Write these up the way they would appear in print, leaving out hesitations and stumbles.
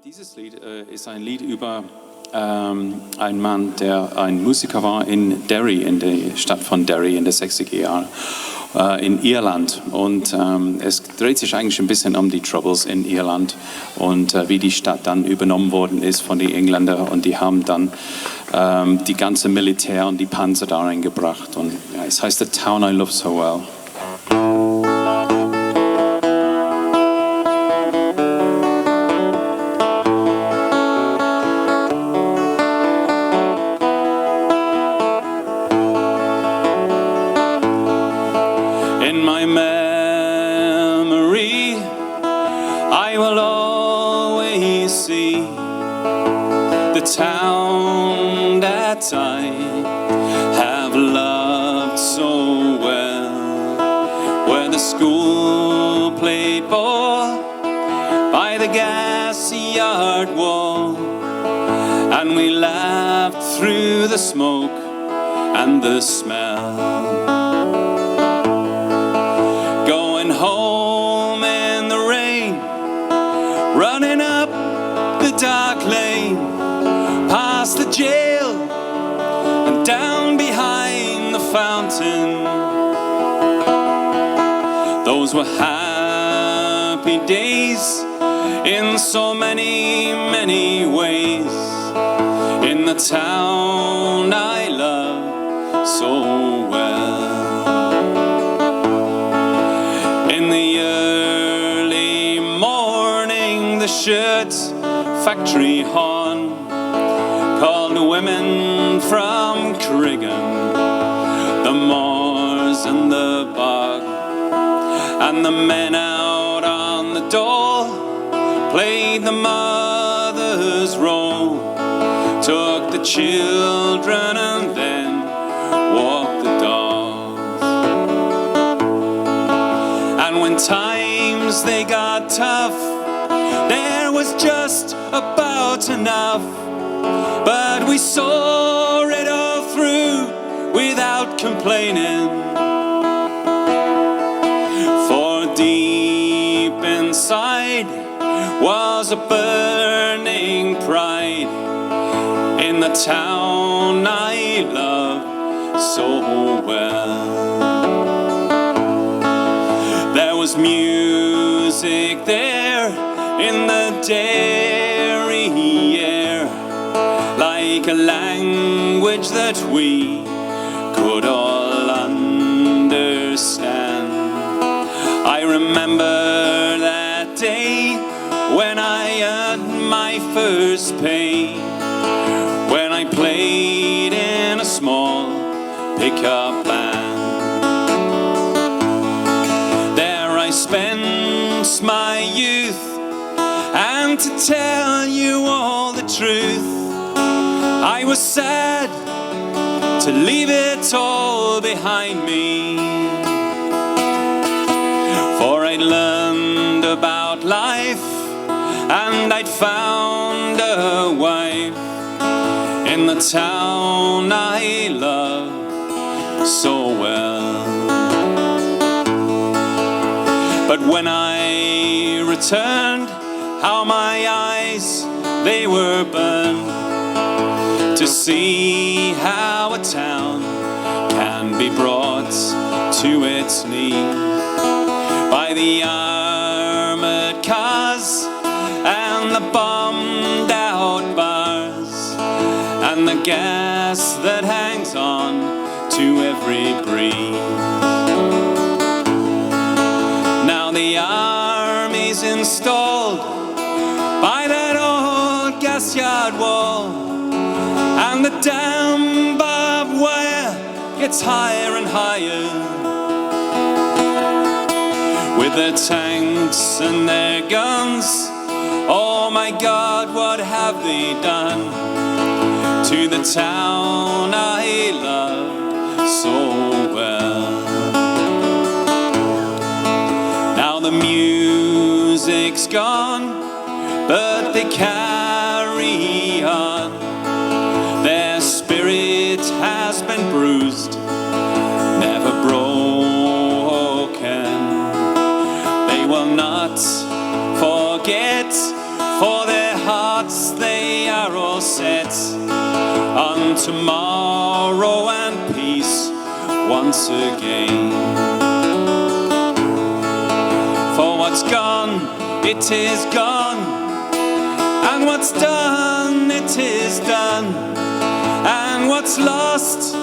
Dieses Lied ist ein Lied über einen Mann, der ein Musiker war in Derry, in der Stadt von Derry in den 60er Jahren in Irland. Und es dreht sich eigentlich ein bisschen um die Troubles in Irland und wie die Stadt dann übernommen worden ist von den Engländern. Und die haben dann die ganze Militär und die Panzer da reingebracht. Und ja, es heißt The Town I Love So Well. In my memory, I will always see the town that I have loved so well, where the school played ball by the gas yard wall, and we laughed through the smoke and the smell. Home in the rain, running up the dark lane, past the jail and down behind the fountain. Those were happy days in so many, many ways, in the town I love so well. In the early morning, the shirt factory horn called the women from Criggan, the moors and the bog, and the men out on the dole played the mother's role, took the children and then walked the dogs. And when times they got tough, there was just about enough, but we saw it all through without complaining. For deep inside was a burning pride in the town I love so well. There was music there in the dairy air, like a language that we could all understand. I remember that day when I earned my first pay, when I played in a small pickup band. Spent my youth, and to tell you all the truth, I was sad to leave it all behind me. For I'd learned about life, and I'd found a wife in the town I love so well. But when I returned, how my eyes, they were burned, to see how a town can be brought to its knees by the armored cars and the bombed out bars, and the gas that hangs on to every breeze. Now the army's installed by that old gas yard wall, and the damn barbed wire gets higher and higher, with their tanks and their guns. Oh my God, what have they done to the town I love so well? Now the music's gone, but they carry on. Their spirit has been bruised, never broken. They will not forget, for their heart find tomorrow and peace once again. For what's gone, it is gone, and what's done, it is done, and what's lost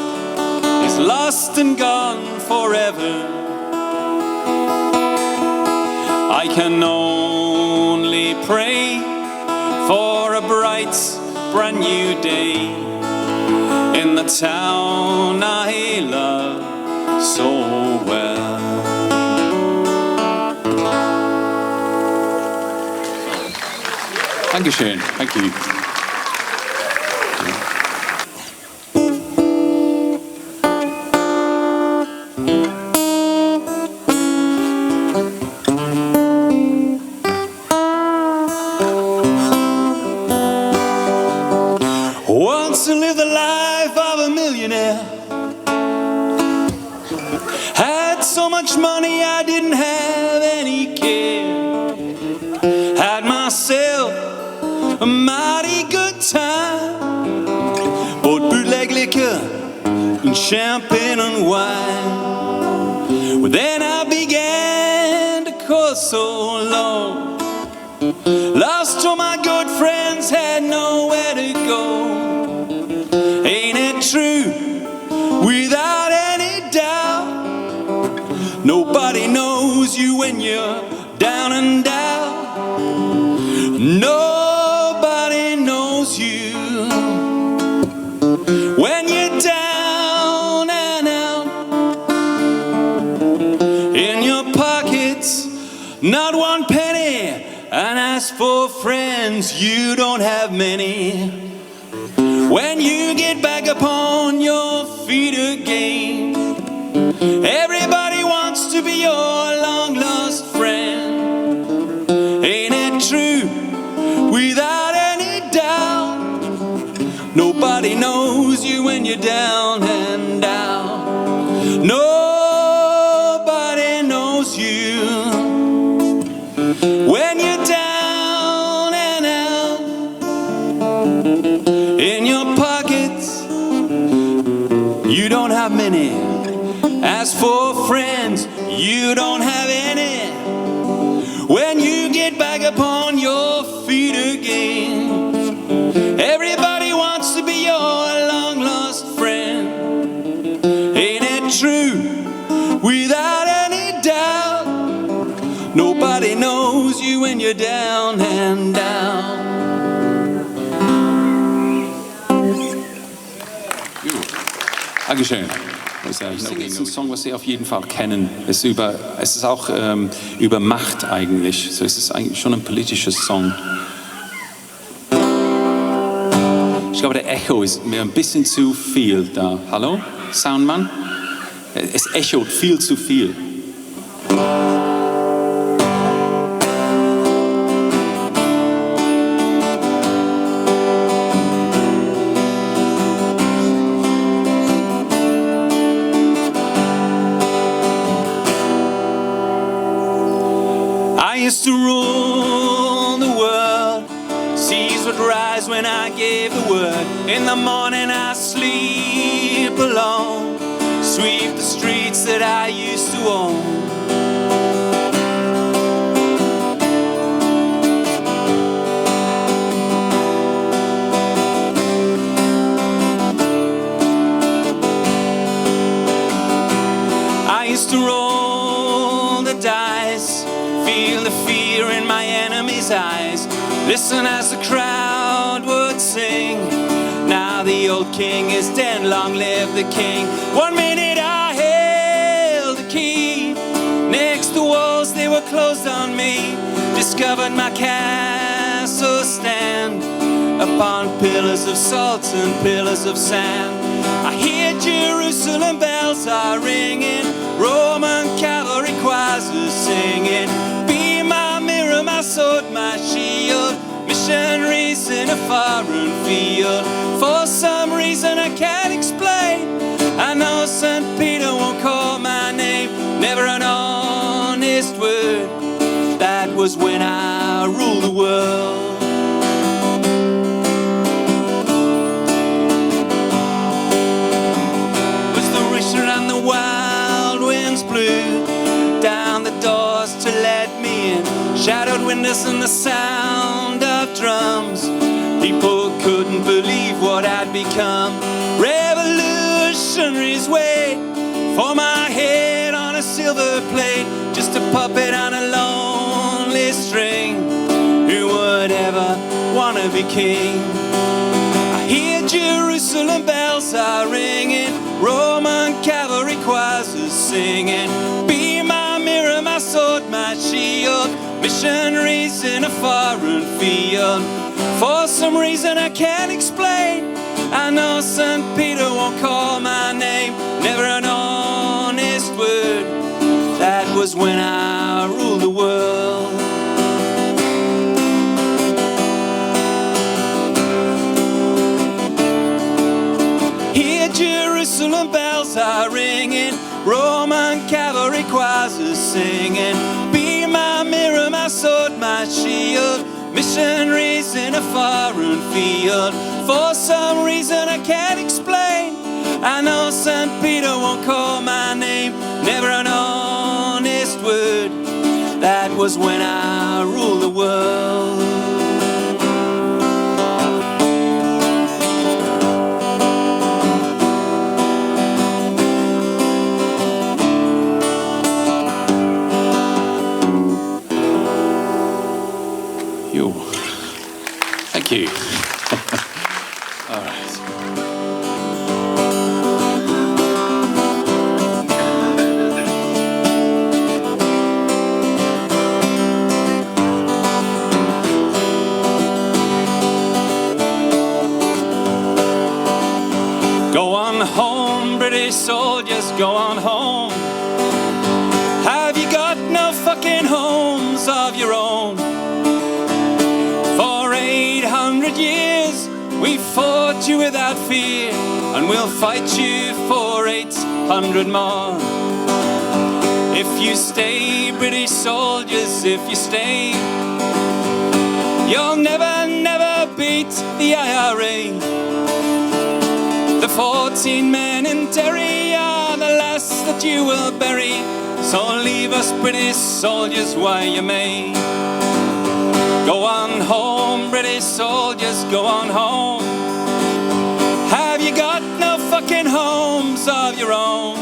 is lost and gone forever. I can only pray for a bright, brand new day in the town I love so well. Dankeschön. Thank you. Once I lived the life of a millionaire. Had so much money I didn't have any care. Had myself a mighty good time. Bought bootleg liquor and champagne and wine. Well, then I began to course so long. Lost all my good friends, had nowhere to go. Ain't it true? Without any doubt, nobody knows you when you're down and out. Nobody knows you when you're down and out. In your pockets, not one penny, and as for friends, you don't have many. When you get back upon your feet again, everybody wants to be your long lost friend. Ain't it true? Without any doubt, nobody knows you when you're down and out. Nobody knows you when you're down and out. In your pockets, you don't have many. As for friends, you don't have any. When you get back upon your feet again, everybody wants to be your long lost friend. Ain't it true? Without any doubt, nobody knows you when you're down and out. Dankeschön. Das ist ein Song, was Sie auf jeden Fall kennen. Es ist auch über Macht eigentlich. So es ist eigentlich schon ein politischer Song. Ich glaube, der Echo ist mir ein bisschen zu viel da. Hallo, Soundmann? Es echot viel zu viel. I used to rule the world. Seas would rise when I gave the word. In the morning I sleep alone. Sweep the streets that I used to own. I used to roll the dice, feel the fear in my enemy's eyes, listen as the crowd would sing. Now the old king is dead, long live the king. 1 minute I held the key, next the walls they were closed on me. Discovered my castle stand upon pillars of salt and pillars of sand. I hear Jerusalem bells are ringing, Roman cavalry choirs are singing. Be my mirror, my sword, my shield, missionaries in a foreign field. For some reason I can't explain, I know St. Peter won't call my name. Never an honest word, that was when I ruled the world. Shattered windows and the sound of drums. People couldn't believe what I'd become. Revolutionaries wait for my head on a silver plate, just a puppet on a lonely string. Who would ever want to be king? I hear Jerusalem bells are ringing, Roman cavalry choirs are singing. Be my mirror, my sword, my shield, missionaries in a foreign field. For some reason I can't explain, I know St. Peter won't call my name. Never an honest word. That was when I ruled the world. Here Jerusalem bells are ringing, Roman cavalry choirs are singing. Be my mirror, my sword, my shield, missionaries in a foreign field. For some reason I can't explain, I know St. Peter won't call my name. Never an honest word. That was when I ruled the world. Thank you. All right. Go on home, British soldiers, go on home. Have you got no fucking homes of your own? For 800 years we fought you without fear, and we'll fight you for 800 more. If you stay, British soldiers, if you stay, you'll never, never beat the IRA. The 14 men in Derry are the last that you will bury. So leave us, British soldiers, while you may. Go on home, British soldiers, go on home. Have you got no fucking homes of your own?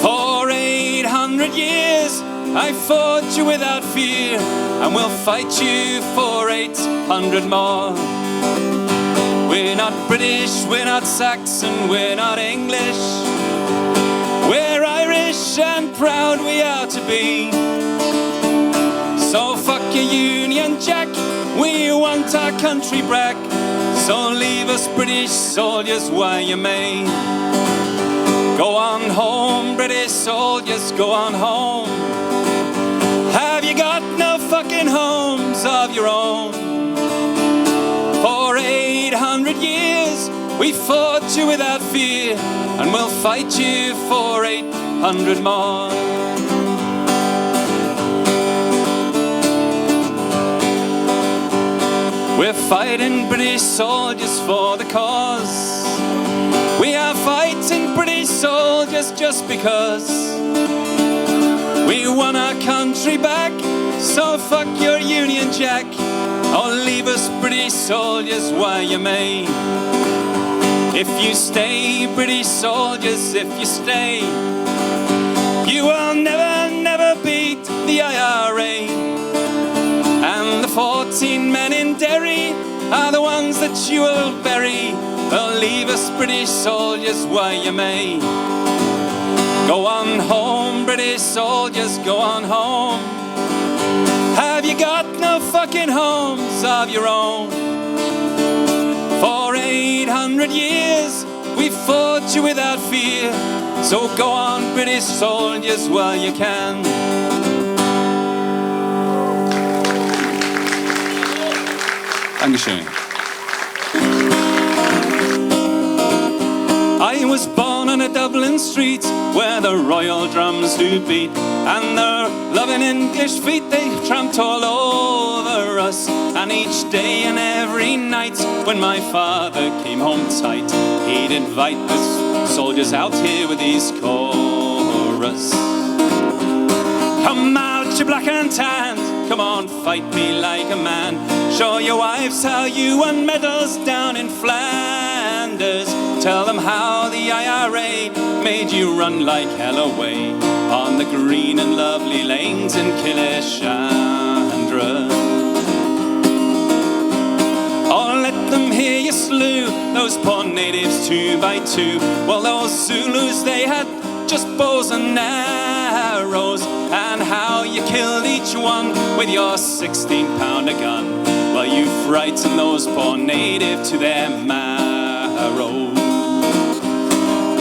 For 800 years I fought you without fear, and we'll fight you for 800 more. We're not British, we're not Saxon, we're not English. We're Irish and proud we are to be. So fuck your Union Jack, we want our country back. So leave us, British soldiers, while you may. Go on home, British soldiers, go on home. Have you got no fucking homes of your own? For 800 years we fought you without fear, and we'll fight you for 800 more. We're fighting, British soldiers, for the cause. We are fighting, British soldiers, just because we want our country back. So fuck your Union Jack, or leave us, British soldiers, while you may. If you stay, British soldiers, if you stay, you will never, never beat the IRA. And the 14 men in Derry are the ones that you will bury. Well, leave us, British soldiers, while you may. Go on home, British soldiers, go on home. Have you got no fucking homes of your own? For 800 years we fought you without fear. So go on, British soldiers, while you can. Dankeschön. I was born on a Dublin street where the royal drums do beat, and their loving English feet, they tramped all over us. And each day and every night when my father came home tight, he'd invite the soldiers out here with his chorus. Come out, out your black and tans, come on, fight me like a man. Show your wives how you won medals down in Flanders. Tell them how the IRA made you run like hell away on the green and lovely lanes in Kilishandra. Oh, let them hear you slew those poor natives 2 by 2. Well, those Zulus, they had just bows and arrows, and how you killed each one with your 16-pounder gun. Well, you frightened those poor natives to their marrow.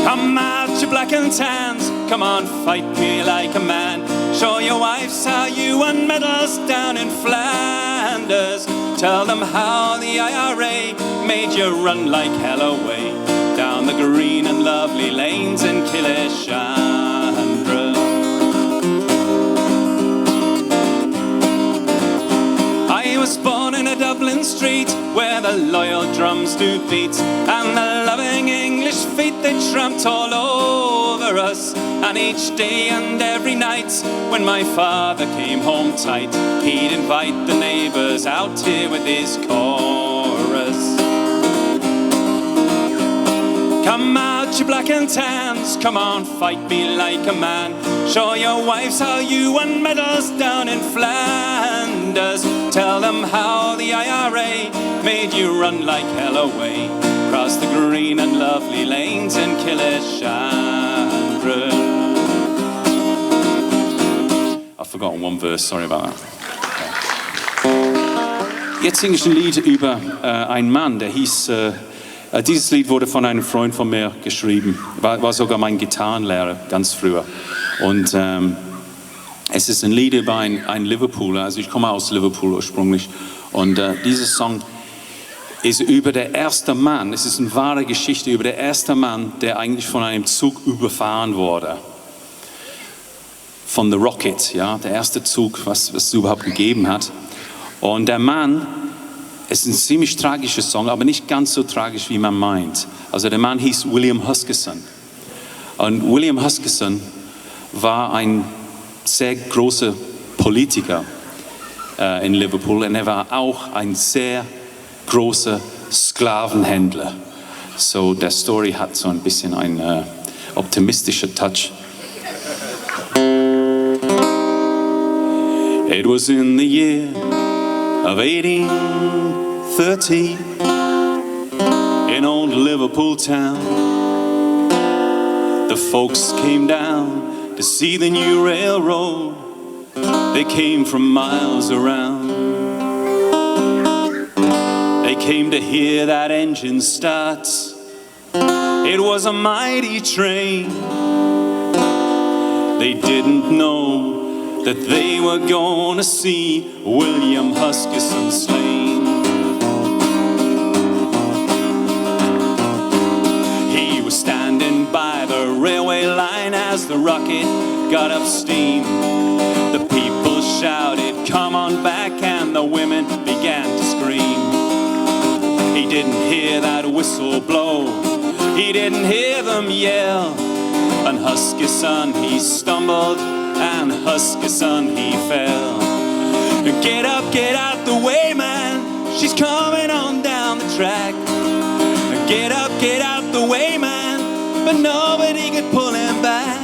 Come out, you black and tans, come on, fight me like a man. Show your wives how you won medals down in Flanders. Tell them how the IRA made you run like hell away down the green and lovely lanes in Kilishandra. I was born in a Dublin street where the loyal drums do beat, and the loving English feet they tramped all over us. And each day and every night when my father came home tight, he'd invite the neighbours out here with his chorus. Come out, you black and tans, come on, fight me like a man. Show your wives how you won medals down in Flanders. Tell them how the IRA made you run like hell away across the green and lovely lanes in Kilishandra. I've forgotten one verse, sorry about that. Jetzt singe ich ein Lied über einen Mann, der hieß... Dieses Lied wurde von einem Freund von mir geschrieben, war sogar mein Gitarrenlehrer ganz früher. Und es ist ein Lied über einen Liverpooler, also ich komme aus Liverpool ursprünglich. Und dieser Song ist über den ersten Mann, es ist eine wahre Geschichte über den ersten Mann, der eigentlich von einem Zug überfahren wurde. Von The Rocket, ja, der erste Zug, was es überhaupt gegeben hat. Und der Mann... Es ist ein ziemlich tragischer Song, aber nicht ganz so tragisch, wie man meint. Also der Mann hieß William Huskisson. Und William Huskisson war ein sehr großer Politiker in Liverpool. Und er war auch ein sehr großer Sklavenhändler. So der Story hat so ein bisschen einen optimistischen Touch. It was in the year of 1830 in old Liverpool town. The folks came down to see the new railroad. They came from miles around. They came to hear that engine start. It was a mighty train. They didn't know that they were gonna see William Huskisson slain. He was standing by the railway line as the rocket got up steam. The people shouted, "Come on back," and the women began to scream. He didn't hear that whistle blow, he didn't hear them yell, and Huskisson he stumbled, and Huskisson he fell. Get up, get out the way, man, she's coming on down the track. Get up, get out the way, man, but nobody could pull him back.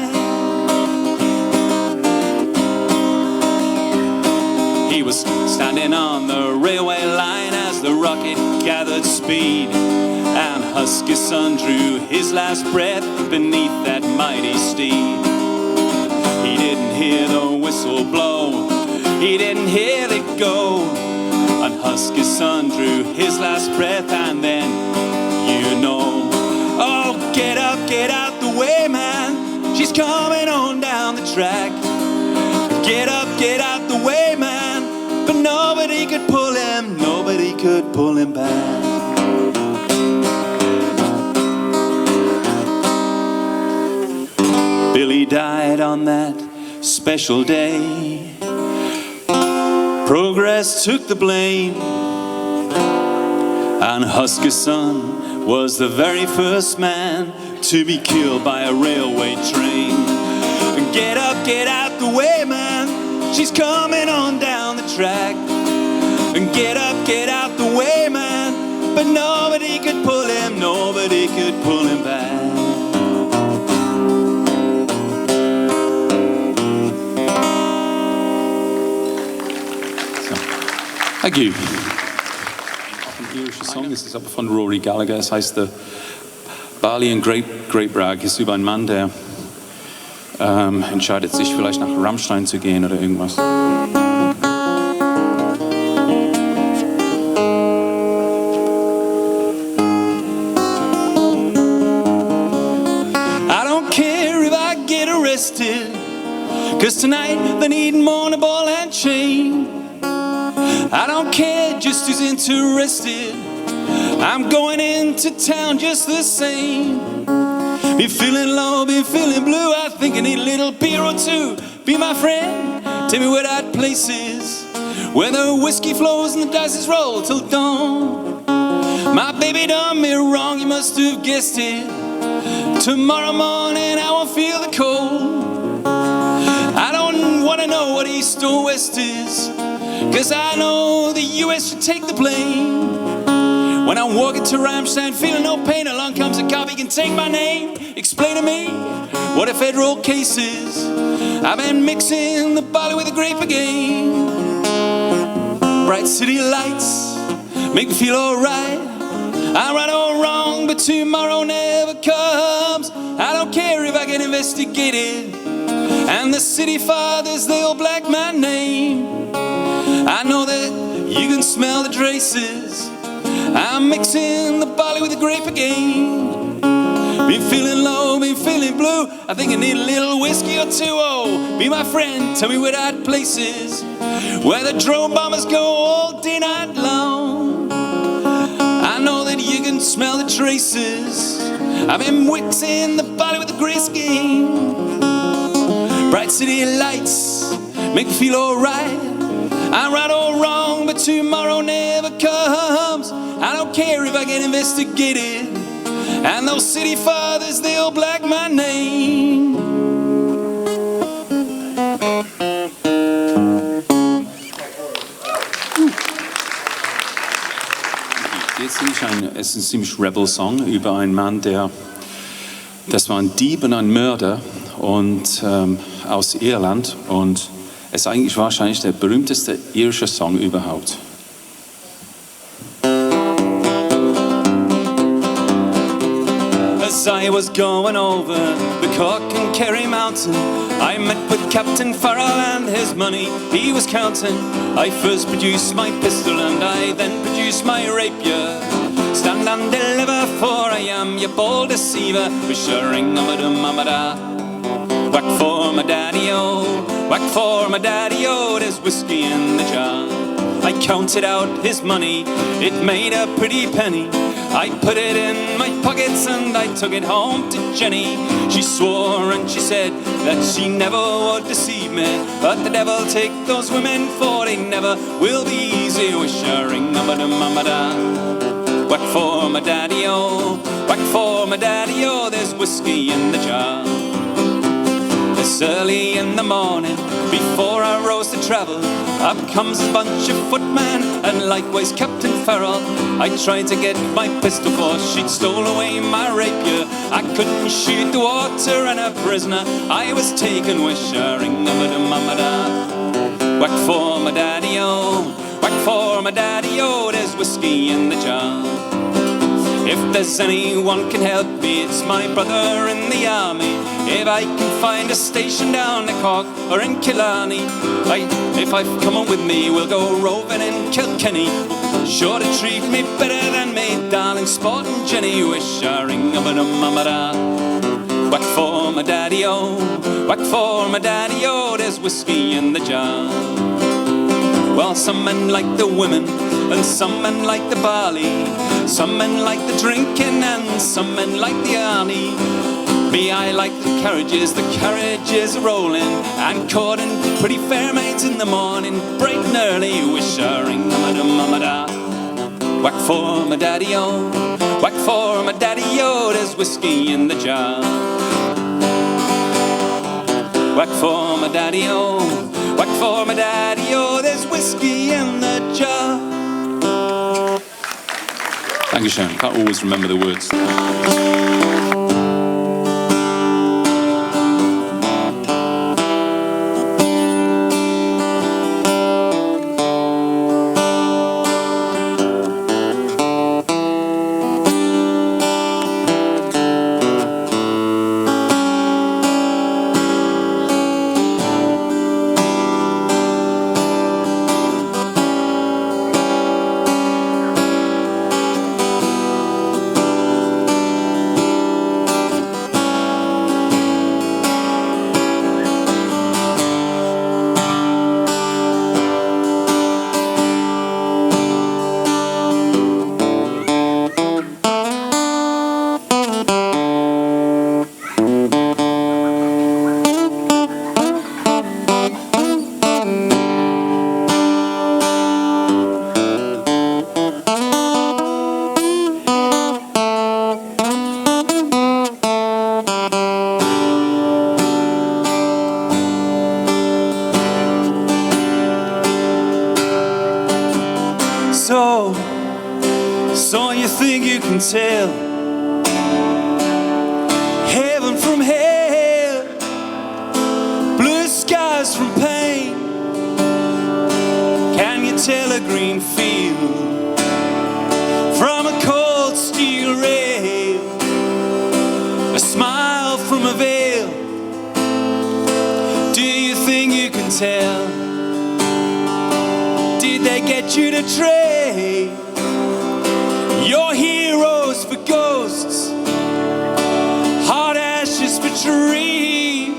He was standing on the railway line as the rocket gathered speed, and Huskisson drew his last breath beneath that mighty steed. He didn't hear the whistle blow, he didn't hear it go, and Huskisson drew his last breath, and then, you know, oh, get up, get out the way, man, she's coming on down the track. Get up, get out the way, man, but nobody could pull him, nobody could pull him back. Billy died on that special day. Progress took the blame, and Huskisson was the very first man to be killed by a railway train. Get up, get out the way, man, she's coming on down the track. And get up, get out the way, man. But nobody could pull him, nobody could pull him back. Thank you. Ein irischer Song, es ist aber von Rory Gallagher. Es heißt The Barley and Grape Rag. Es ist über einen Mann, der entscheidet sich vielleicht nach Rammstein zu gehen oder irgendwas. I don't care if I get arrested, 'cause tonight they need more than a ball and chain. I don't care just who's interested, I'm going into town just the same. Been feeling low, been feeling blue, I think I need a little beer or two. Be my friend, tell me where that place is, where the whiskey flows and the dice roll till dawn. My baby done me wrong, you must have guessed it. Tomorrow morning I won't feel the cold. I don't wanna know what east or west is, 'cause I know the US should take the blame. When I'm walking to Rammstein, feeling no pain, along comes a cop, he can take my name. Explain to me what a federal case is. I've been mixing the barley with the grape again. Bright city lights make me feel alright. I'm right or wrong, but tomorrow never comes. I don't care if I get investigated, and the city fathers, they'll black my name. I know that you can smell the traces. I'm mixing the barley with the grape again. Been feeling low, been feeling blue, I think I need a little whiskey or two. Oh, be my friend, tell me where that place is, where the drone bombers go all day night long. I know that you can smell the traces. I've been mixing the barley with the grape again. Bright city lights make me feel alright. I'm right or wrong, but tomorrow never comes. I don't care if I get investigated, and those city fathers, they'll black my name. Es ist ein ziemlich Rebel-Song über einen Mann, das war ein Dieb und ein Mörder und aus Irland, und es ist eigentlich wahrscheinlich der berühmteste irische Song überhaupt. As I was going over the Cork and Kerry mountain, I met with Captain Farrell and his money he was counting. I first produced my pistol and I then produced my rapier. Stand and deliver, for I am your bold deceiver. Wish-a-ring-a-ma-dum-ma-ma-da. Whack for my daddy-o, whack for my daddy-o, there's whiskey in the jar. I counted out his money, it made a pretty penny. I put it in my pockets and I took it home to Jenny. She swore and she said that she never would deceive me, but the devil take those women, for they never will be easy. Wish-a-ring-a-ma-dum-ma-ma-da. Whack for my daddy-o, whack for my daddy-o, there's whiskey in the jar. It's early in the morning, before I rose to travel, up comes a bunch of footmen and likewise Captain Farrell. I tried to get my pistol, for she'd stole away my rapier. I couldn't shoot the water and a prisoner I was taken. Wish-a-ring-a-ma-dum-ma-ma-da. Whack for my daddy-o, whack for my daddy-o, there's whiskey in the jar. If there's anyone can help me, it's my brother in the army. If I can find a station down in Cork or in Killarney, if I come on with me, we'll go roving in Kilkenny. Sure to treat me better than me darling sporting Jenny. Wish-a-ring-a-ma-dum-ma-ma-da. Whack for my daddy-o, whack for my daddy-o, there's whiskey in the jar. Well, some men like the women, and some men like the barley. Some men like the drinking, and some men like the army. Me, I like the carriages are rolling, and courting pretty fair maids in the morning, bright and early. Wish-a-ring-a-ma-dum-ma-ma-da. Whack for my daddy-o, whack for my daddy-o, there's whiskey in the jar. Whack for my daddy-o, whack for Dankeschön. Can't always remember the words. So you think you can tell heaven from hell, blue skies from pain? Can you tell a green field from a cold steel rail, a smile from a veil? Do you think you can tell? Did they get you to trade your heroes for ghosts, hot ashes for tree,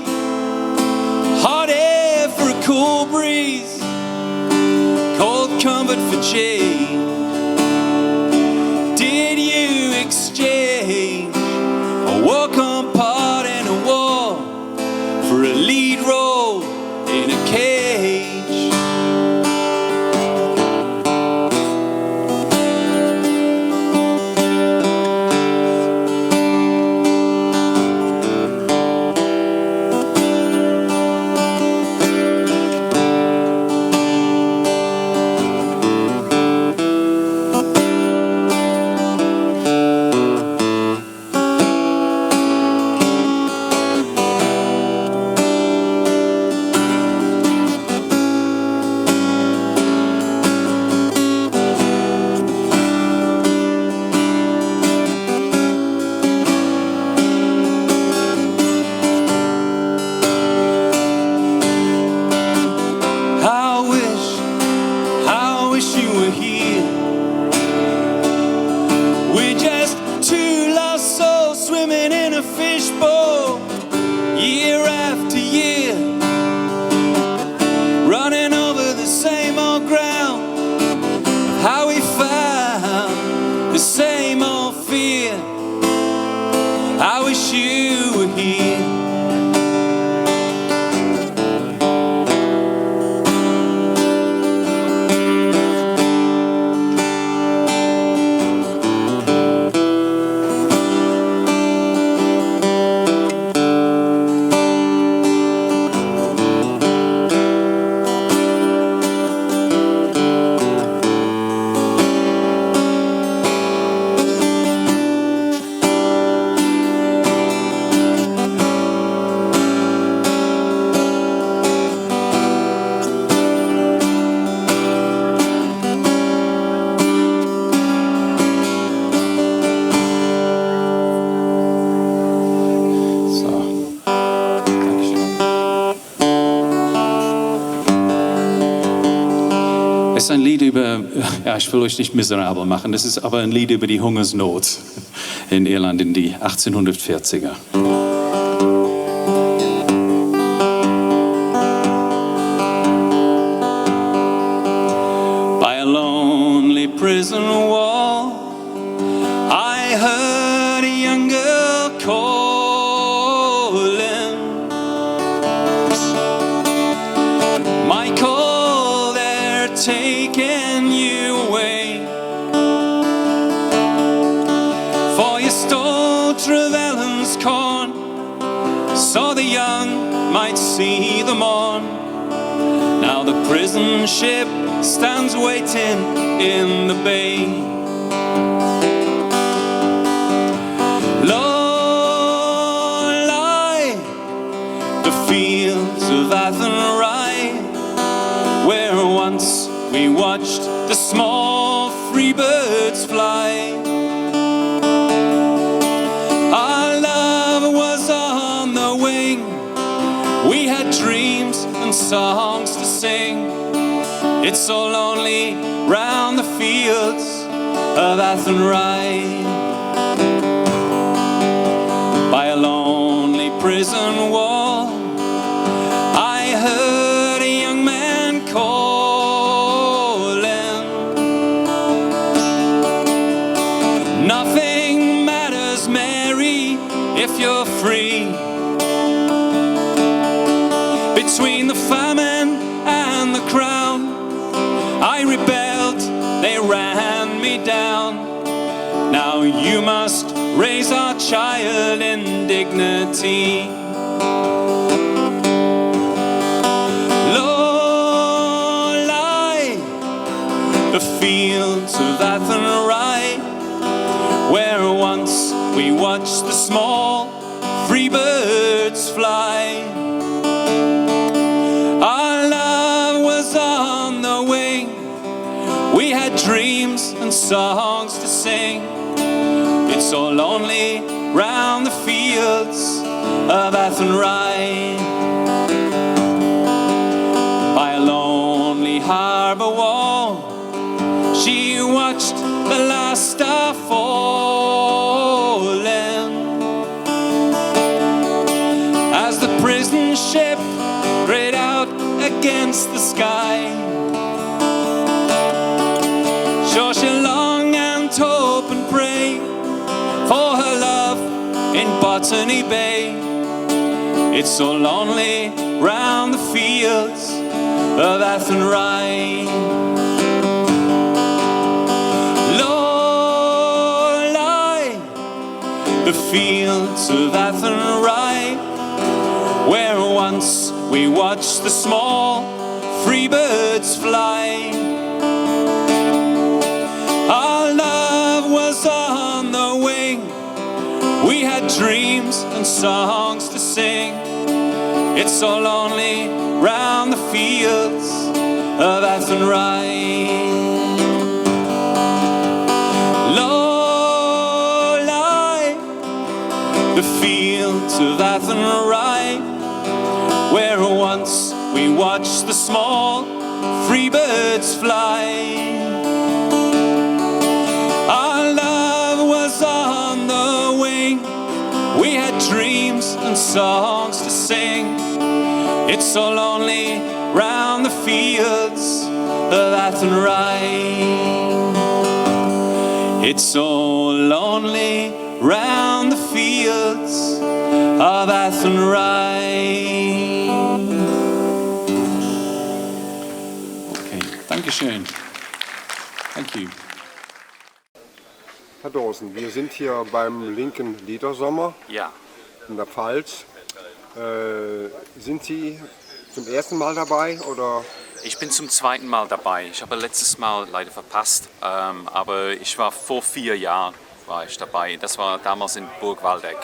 hot air for a cool breeze, cold comfort for change? Did you exchange a welcome part in a war for a lead role in a cage? Es ist ein Lied über, ja, ich will euch nicht miserabel machen, das ist aber ein Lied über die Hungersnot in Irland in die 1840er. By a lonely prison wall, I heard a young girl calling. Michael, they're taking you away, for you stole Trevelyan's corn, so the young might see the morn. Now the prison ship stands waiting in the bay. of Athenry, where once we watched the small free birds fly. Our love was on the wing, we had dreams and songs to sing. It's so lonely round the fields of Athenry. By a lonely prison wall, I heard a young man calling. Nothing matters, Mary, if you're free. Between the famine and the crown, I rebelled, they ran me down. Now you must raise our child in dignity. Low lie the fields of Athenry, where once we watched the small free birds fly. Our love was on the wing, we had dreams and songs to sing. It's so lonely round the fields of Athenry. By a lonely harbour wall, she watched the last star falling. As the prison ship grayed out against the sky, sure she long and hope and pray for her love in Botany Bay. It's so lonely round the fields of Athenry. Low lie the fields of Athenry, where once we watched the small free birds fly. Our love was on the wing, we had dreams and songs to sing. It's so lonely round the fields of Athenry. Low lie the fields of Athenry, where once we watched the small free birds fly. Our love was on the wing, we had dreams and songs to sing. It's so lonely round the fields of Athenry. It's so lonely round the fields of Athenry. Okay, Dankeschön. Thank you. Herr Dawson, wir sind hier beim Linken Liedersommer Ja. in der Pfalz. Sind Sie zum ersten Mal dabei oder? Ich bin zum zweiten Mal dabei. Ich habe letztes Mal leider verpasst, aber ich war vor 4 Jahren dabei. Das war damals in Burg Waldeck.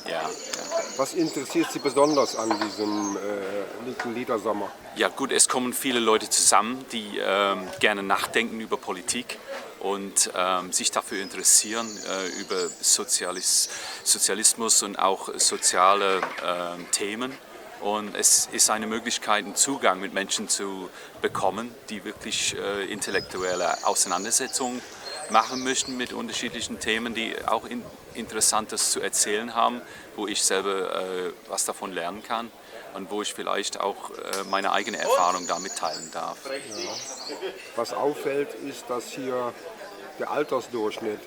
Ja. Was interessiert Sie besonders an diesem Linken Liedersommer? Ja gut, es kommen viele Leute zusammen, die gerne nachdenken über Politik und sich dafür interessieren, über Sozialismus und auch soziale Themen. Und es ist eine Möglichkeit, einen Zugang mit Menschen zu bekommen, die wirklich intellektuelle Auseinandersetzungen machen möchten mit unterschiedlichen Themen, die auch Interessantes zu erzählen haben, wo ich selber was davon lernen kann und wo ich vielleicht auch meine eigene Erfahrung damit teilen darf. Ja. Was auffällt, ist, dass hier der Altersdurchschnitt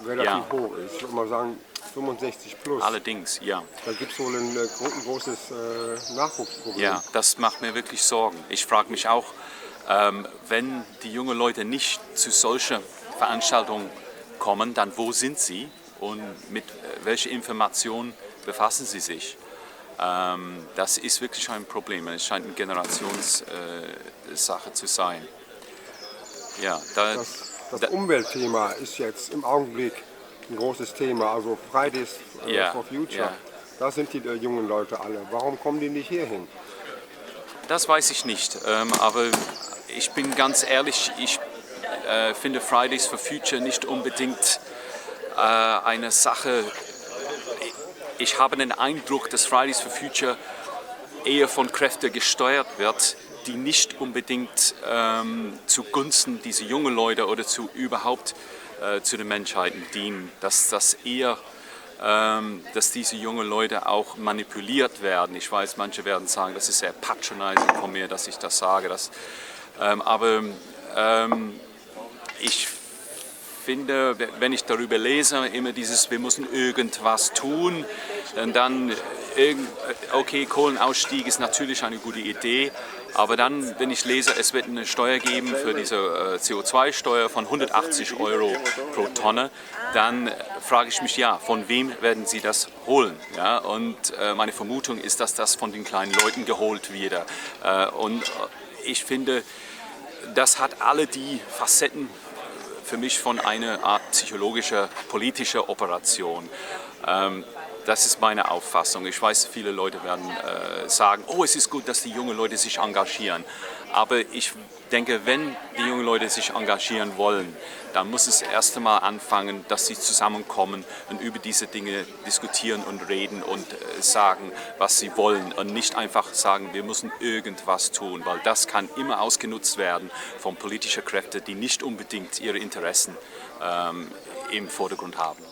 relativ hoch ist. Ich würde mal sagen 65 plus. Allerdings, ja. Da gibt es wohl ein großes Nachwuchsproblem. Ja, das macht mir wirklich Sorgen. Ich frage mich auch, wenn die jungen Leute nicht zu solchen Veranstaltungen kommen, dann wo sind sie und mit welchen Informationen befassen sie sich? Das ist wirklich ein Problem. Es scheint eine Generationssache zu sein. Ja, das Umweltthema ist jetzt im Augenblick ein großes Thema, also Fridays for Future. Ja. Da sind die jungen Leute alle. Warum kommen die nicht hierhin? Das weiß ich nicht, aber ich bin ganz ehrlich, ich finde Fridays for Future nicht unbedingt eine Sache. Ich habe den Eindruck, dass Fridays for Future eher von Kräften gesteuert wird, die nicht unbedingt zugunsten dieser jungen Leute oder überhaupt zu den Menschheiten dienen. Dass diese jungen Leute auch manipuliert werden. Ich weiß, manche werden sagen, das ist sehr patronizing von mir, dass ich das sage. Aber ich finde, wenn ich darüber lese, immer dieses, wir müssen irgendwas tun, dann, okay, Kohlenausstieg ist natürlich eine gute Idee, aber dann, wenn ich lese, es wird eine Steuer geben für diese CO2-Steuer von 180 € pro Tonne, dann frage ich mich, ja, von wem werden sie das holen? Ja? Und meine Vermutung ist, dass das von den kleinen Leuten geholt wird. Und ich finde, das hat alle die Facetten für mich von einer Art psychologischer, politischer Operation. Das ist meine Auffassung. Ich weiß, viele Leute werden sagen, oh, es ist gut, dass die jungen Leute sich engagieren. Aber ich denke, wenn die jungen Leute sich engagieren wollen, dann muss es erst einmal anfangen, dass sie zusammenkommen und über diese Dinge diskutieren und reden und sagen, was sie wollen. Und nicht einfach sagen, wir müssen irgendwas tun, weil das kann immer ausgenutzt werden von politischen Kräften, die nicht unbedingt ihre Interessen im Vordergrund haben.